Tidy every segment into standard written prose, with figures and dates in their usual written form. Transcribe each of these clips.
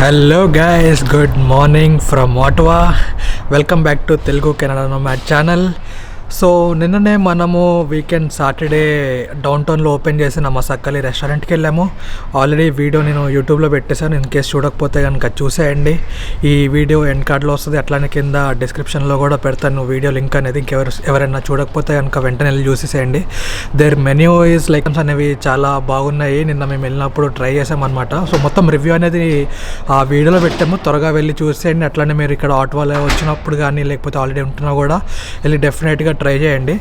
Hello guys, good morning from Ottawa. Welcome back to Telugu Canada nomad channel. So నిన్ననే మనము weekend Saturday down టౌన్లో open చేసిన మా సక్కలి రెస్టారెంట్కి వెళ్ళాము. ఆల్రెడీ వీడియో నేను యూట్యూబ్లో పెట్టేశాను. ఇన్ కేస్ చూడకపోతే కనుక చూసేయండి. ఈ వీడియో ఎండ్ కార్డ్లో వస్తుంది, అట్లానే కింద డిస్క్రిప్షన్లో కూడా పెడతాను వీడియో లింక్ అనేది. ఎవరైనా చూడకపోతే కనుక వెంటనే వెళ్ళి చూసేసేయండి. దేర్ మెన్యూ ఈజ్ లైక్ అనేవి చాలా బాగున్నాయి. నిన్న మేము వెళ్ళినప్పుడు ట్రై చేసామన్నమాట. సో మొత్తం రివ్యూ అనేది ఆ వీడియోలో పెట్టాము, త్వరగా వెళ్ళి చూసేయండి. అట్లానే మీరు ఇక్కడ ఆటోలో వచ్చినప్పుడు కానీ లేకపోతే ఆల్రెడీ ఉంటున్నా కూడా వెళ్ళి డెఫినెట్గా ట్రై చేయండి.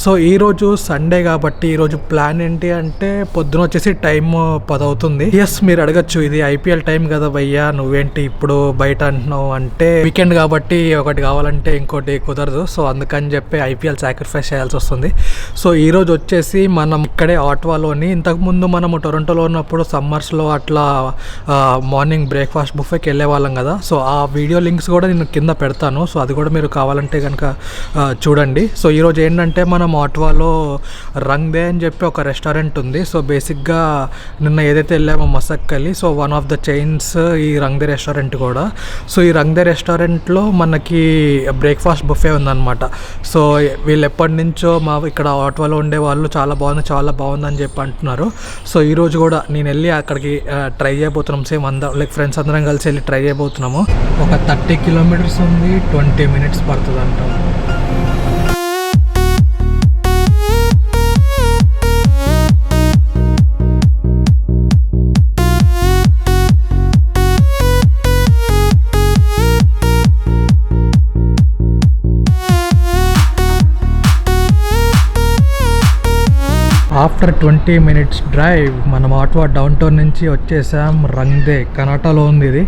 సో ఈరోజు సండే కాబట్టి ఈరోజు ప్లాన్ ఏంటి అంటే పొద్దున వచ్చేసి టైం 10 అవుతుంది. ఎస్, మీరు అడగచ్చు ఇది ఐపీఎల్ టైం కదా భయ్యా, నువ్వేంటి ఇప్పుడు బయట అంటున్నావు అంటే, వీకెండ్ కాబట్టి ఒకటి కావాలంటే ఇంకోటి కుదరదు. సో అందుకని చెప్పి ఐపీఎల్ సాక్రిఫైస్ చేయాల్సి వస్తుంది. సో ఈరోజు వచ్చేసి మనం ఇక్కడే ఆటోలోని, ఇంతకుముందు మనము టొరంటోలో ఉన్నప్పుడు సమ్మర్స్లో అట్లా మార్నింగ్ బ్రేక్ఫాస్ట్ బుఫేకి వెళ్ళే వాళ్ళం కదా. సో ఆ వీడియో లింక్స్ కూడా నేను కింద పెడతాను. సో అది కూడా మీరు కావాలంటే కనుక చూడండి. సో ఈరోజు ఏంటంటే మనం ఆటోలో రంగ్దే అని చెప్పి ఒక రెస్టారెంట్ ఉంది. సో బేసిక్గా నిన్న ఏదైతే వెళ్ళామో Masakali, so one of the chains ఈ రంగ్దే రెస్టారెంట్ కూడా. సో ఈ రంగ్దే రెస్టారెంట్లో మనకి బ్రేక్ఫాస్ట్ బుఫే ఉందన్నమాట. సో వీళ్ళు ఎప్పటి నుంచో మా ఇక్కడ ఆటోలో ఉండే వాళ్ళు చాలా బాగుందని చెప్పి అంటున్నారు. సో ఈరోజు కూడా నేను వెళ్ళి అక్కడికి ట్రై చేయబోతున్నాం. సేమ్ లైక్ ఫ్రెండ్స్ అందరం కలిసి వెళ్ళి ట్రై చేయబోతున్నాము. ఒక 30 కిలోమీటర్స్ ఉంది, 20 మినిట్స్ పడుతుంది అంట. ఆఫ్టర్ 20 మినిట్స్ డ్రైవ్ మనం ఆటో డౌన్ టౌన్ నుంచి వచ్చేసాం. రంగ్దే కర్ణాటకలో ఉంది ఇది.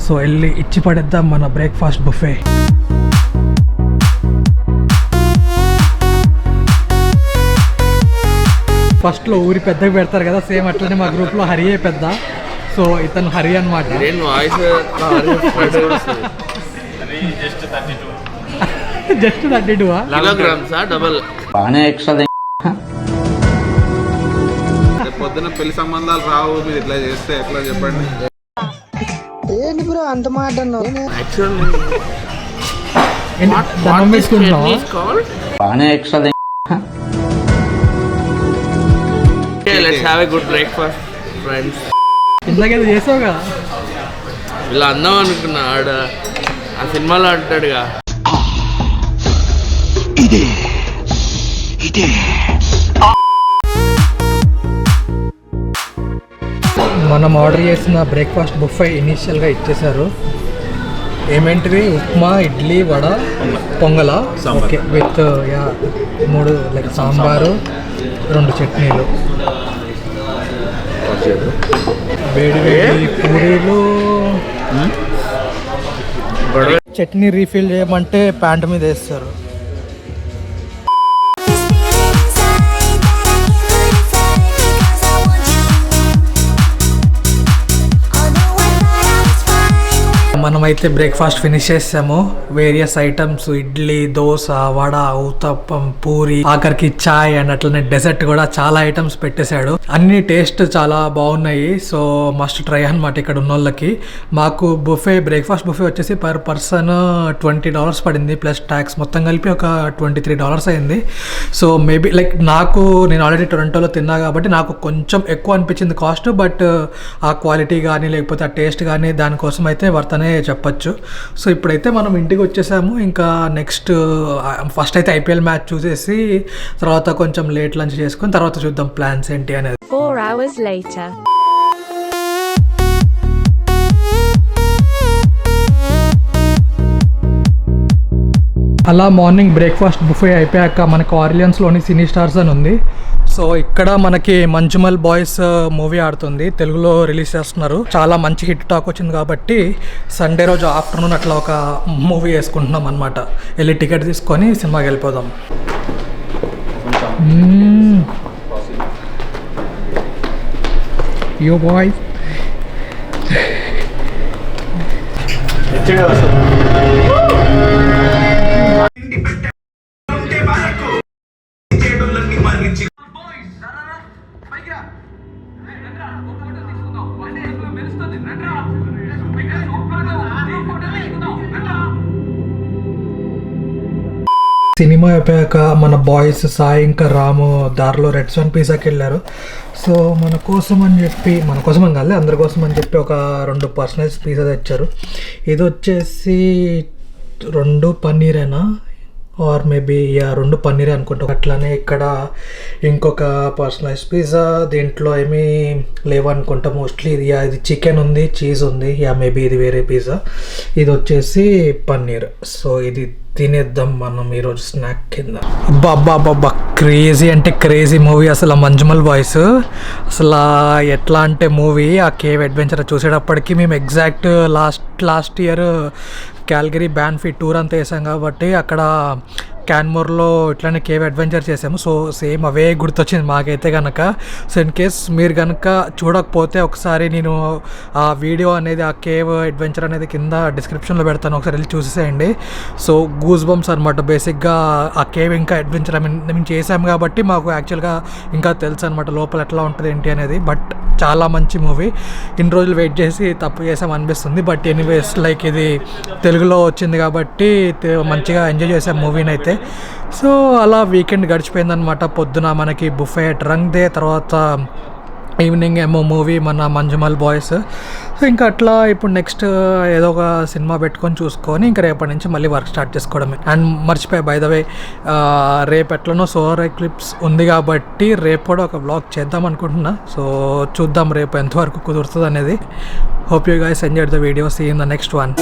సో వెళ్ళి ఇచ్చి పడేద్దాం మన బ్రేక్ఫాస్ట్ బుఫే. ఫస్ట్లో ఊరి పెద్దగా పెడతారు కదా, సేమ్ అట్లనే మా గ్రూప్లో హరియే పెద్ద. సో ఇతను హరి అనమాట. జస్ట్ 32 పొద్దున పెళ్లి సంబంధాలు రావు, మీరు ఇట్లా చేస్తే ఎట్లా చెప్పండి. ఏంటి బ్రో అంత మాట ఇందాకేదో చేసావుగా, ఇలా అందాం అనుకున్నా. ఆడ ఆ సినిమాలో అంటాడుగా, ఇదే మనం ఆర్డర్ చేసిన బ్రేక్ఫాస్ట్ బుఫే ఇనీషియల్గా ఇచ్చేసారు. ఏమేంటివి? Upma, idli, vada, పొంగల, okay, with 3 like sambar, 2 చట్నీలు, వేడి పూరీలు. చట్నీ రీఫిల్ చేయమంటే ప్యాంట్ మీద వేస్తారు. మనమైతే బ్రేక్ఫాస్ట్ ఫినిష్ చేసాము. వేరియస్ ఐటమ్స్, ఇడ్లీ, దోశ, వడ, ఊతప్పం, పూరి, ఆఖరికి చాయ్ అండ్ అట్లనే డెజర్ట్ కూడా చాలా ఐటమ్స్ పెట్టేశాడు. అన్ని టేస్ట్ చాలా బాగున్నాయి. సో మస్ట్ ట్రై అనమాట ఇక్కడ ఉన్న వాళ్ళకి. మాకు బుఫే బ్రేక్ఫాస్ట్ బుఫే వచ్చేసి పర్ పర్సన్ $20 పడింది, ప్లస్ ట్యాక్స్ మొత్తం కలిపి ఒక $23 అయింది. సో మేబీ లైక్ నేను ఆల్రెడీ టొరంటోలో తిన్నా కాబట్టి నాకు కొంచెం ఎక్కువ అనిపించింది కాస్ట్. బట్ ఆ క్వాలిటీ కానీ లేకపోతే ఆ టేస్ట్ కానీ దానికోసం అయితే వర్తనే చెప్పచ్చు. సో ఇప్పుడైతే మనం ఇంటికి వచ్చేసాము. ఇంకా నెక్స్ట్ ఫస్ట్ అయితే ఐపీఎల్ మ్యాచ్ చూసేసి తర్వాత కొంచెం లేట్ లంచ్ చేసుకుని తర్వాత చూద్దాం ప్లాన్స్ ఏంటి అనేది. 4 hours later. అలా మార్నింగ్ బ్రేక్ఫాస్ట్ బుఫే అయిపోయాక మనకు ఆర్లియన్స్లోని సినీ స్టార్స్ అని ఉంది. సో ఇక్కడ మనకి మంజుమల్ బాయ్స్ మూవీ ఆడుతుంది, తెలుగులో రిలీజ్ చేస్తున్నారు. చాలా మంచి హిట్ టాక్ వచ్చింది కాబట్టి సండే రోజు ఆఫ్టర్నూన్ అట్లా ఒక మూవీ వేసుకుంటున్నాం అనమాట. వెళ్ళి టికెట్ తీసుకొని సినిమాకి వెళ్ళిపోదాం. యో బాయ్. సినిమా అయిపోయాక మన బాయ్స్ సాయి ఇంకా రాము దారిలో రెడ్ సన్ పిజ్జాకి వెళ్ళారు. సో మన కోసం అని కాదు అందరి కోసం అని చెప్పి ఒక 2 పర్సనల్స్ పిజ్జా తెచ్చారు. ఇది వచ్చేసి 2 పన్నీరేనా ఆర్ మేబీ 2 పన్నీరే అనుకుంటా. అట్లానే ఇక్కడ ఇంకొక పర్సనలైజ్ పిజ్జా, దీంట్లో ఏమీ లేవనుకుంటా మోస్ట్లీ. ఇది చికెన్ ఉంది, చీజ్ ఉంది, మేబీ ఇది వేరే పిజ్జా. ఇది వచ్చేసి పన్నీర్. సో ఇది తినేద్దాం మనం ఈరోజు స్నాక్ కింద. అబ్బా క్రేజీ అంటే క్రేజీ మూవీ అసలు. మంజుమల్ బాయ్స్ అసలు ఎట్లా అంటే మూవీ ఆ కేవ్ అడ్వెంచర్ చూసేటప్పటికి మేము exact last year Calgary Banff tour అంతా వేసాం కాబట్టి అక్కడ క్యాన్మోర్లో ఇట్లానే కేవ్ అడ్వెంచర్ చేసాము. సో సేమ్ అవే గుర్తొచ్చింది మాకైతే కనుక. సో ఇన్ కేస్ మీరు కనుక చూడకపోతే ఒకసారి నేను ఆ వీడియో అనేది, ఆ కేవ్ అడ్వెంచర్ అనేది కింద డిస్క్రిప్షన్లో పెడతాను, ఒకసారి వెళ్ళి చూసేసేయండి. సో గూస్ బంప్స్ అనమాట బేసిక్గా ఆ కేవ్ ఇంకా అడ్వెంచర్. మేము చేసాము కాబట్టి మాకు యాక్చువల్గా ఇంకా తెలుసు అనమాట లోపల ఎట్లా ఉంటుంది ఏంటి అనేది. బట్ చాలా మంచి మూవీ. ఇన్ని రోజులు వెయిట్ చేసి తప్పు చేసాం అనిపిస్తుంది. బట్ ఎనీవేస్ లైక్ ఇది తెలుగులో వచ్చింది కాబట్టి మంచిగా ఎంజాయ్ చేసాం మూవీని అయితే. సో అలా వీకెండ్ గడిచిపోయిందనమాట. పొద్దున మనకి బుఫే రంగ్ డే, తర్వాత ఈవినింగ్ ఏమో మూవీ మన మంజుమల్ బాయ్స్. సో ఇంకా అట్లా ఇప్పుడు నెక్స్ట్ ఏదో ఒక సినిమా పెట్టుకొని చూసుకొని ఇంకా రేపటి నుంచి మళ్ళీ వర్క్ స్టార్ట్ చేసుకోవడమే. అండ్ మర్చిపోయి బై ద వే రేపు ఎట్లనో సోలార్ ఎక్లిప్స్ ఉంది కాబట్టి రేపు కూడా ఒక వ్లాగ్ చేద్దాం అనుకుంటున్నా. సో చూద్దాం రేపు ఎంతవరకు కుదురుతుంది అనేది. Hope you guys enjoyed the video. See in the next one.